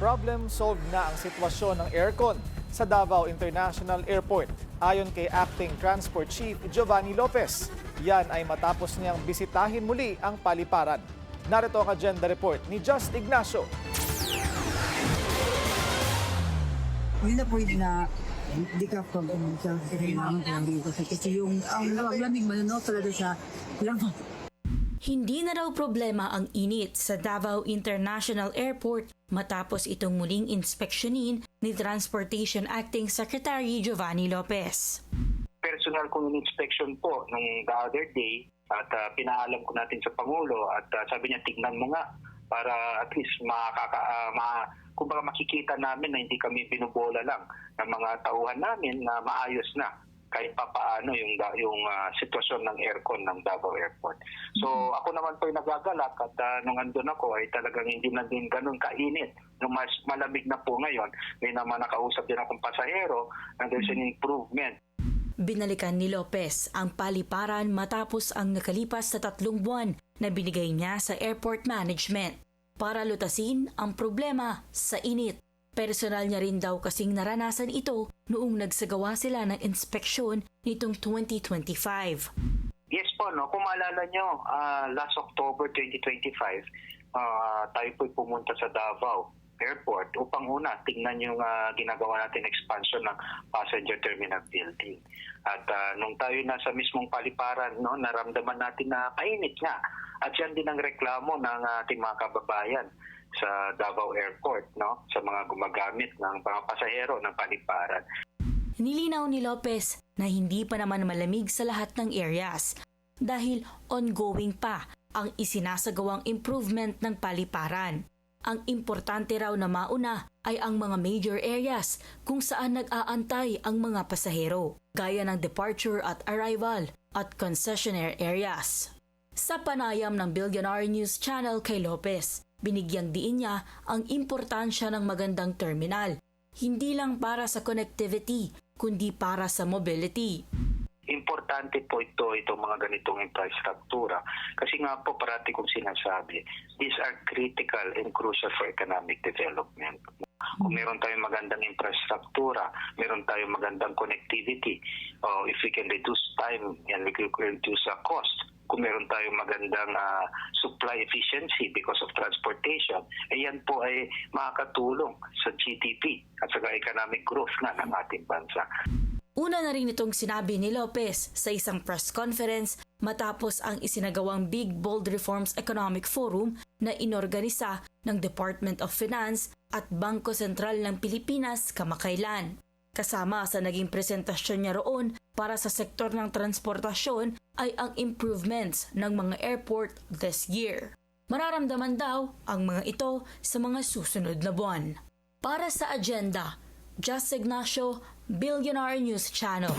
problem solved na ang sitwasyon ng aircon sa Davao International Airport. Ayon kay Acting Transport Chief Giovanni Lopez, yan ay matapos niyang bisitahin muli ang paliparan. Narito ang agenda report ni Just Ignacio. Hindi na pwede na hindi ka problem sa kailangan dito kasi yung ang lamig mananaw talaga sa lamang. Hindi na raw problema ang init sa Davao International Airport matapos itong muling inspeksyonin ni Transportation Acting Secretary Giovanni Lopez. Personal kong inspection po nung the other day at pinaalam ko natin sa Pangulo at sabi niya tignan mo nga para at least kumbaga makikita namin na hindi kami binubola lang ng mga tauhan namin na maayos na kahit pa paano yung sitwasyon ng aircon ng Davao Airport. So ako naman po ay nagagalak at nung andun ako ay talagang hindi na din ganun kainit. Nung mas malamig na po ngayon, may naman nakausap din akong pasahero na there's an improvement. Binalikan ni Lopez ang paliparan matapos ang nakalipas na 3 buwan na binigay niya sa airport management para lutasin ang problema sa init. Personal niya rin daw kasing naranasan ito noong nagsagawa sila ng inspeksyon nitong 2025. Yes po, no? Kung maalala nyo, last October 2025, tayo po'y pumunta sa Davao Airport upang tingnan yung ginagawa natin expansion ng passenger terminal building. At nung tayo nasa mismong paliparan, no, naramdaman natin na kainit nga. At yan din ang reklamo ng ating mga kababayan sa Davao Airport, no, sa mga gumagamit ng mga pasahero ng paliparan. Nilinaw ni Lopez na hindi pa naman malamig sa lahat ng areas dahil ongoing pa ang isinasagawang improvement ng paliparan. Ang importante raw na mauna ay ang mga major areas kung saan nag-aantay ang mga pasahero, gaya ng departure at arrival at concessionaire areas. Sa panayam ng Billionaire News Channel kay Lopez, binigyang diin niya ang importansya ng magandang terminal, hindi lang para sa connectivity, kundi para sa mobility. Importante po itong mga ganitong infrastruktura. Kasi nga po parati kong sinasabi, these are critical and crucial for economic development. Kung meron tayong magandang infrastruktura, meron tayong magandang connectivity, if we can reduce time and we can reduce cost, kung meron tayong magandang supply efficiency because of transportation, yan po ay makakatulong sa GDP at sa economic growth na ng ating bansa. Una na rin itong sinabi ni Lopez sa isang press conference matapos ang isinagawang Big Bold Reforms Economic Forum na inorganisa ng Department of Finance at Bangko Sentral ng Pilipinas kamakailan. Kasama sa naging presentasyon niya roon para sa sektor ng transportasyon ay ang improvements ng mga airport this year. Mararamdaman daw ang mga ito sa mga susunod na buwan. Para sa agenda, Just Ignacio, Billionaire News Channel.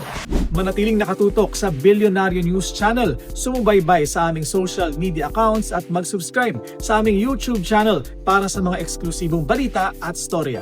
Manatiling nakatutok sa Billionaire News Channel. Sumubaybay sa aming social media accounts at mag-subscribe sa aming YouTube channel para sa mga eksklusibong balita at storya.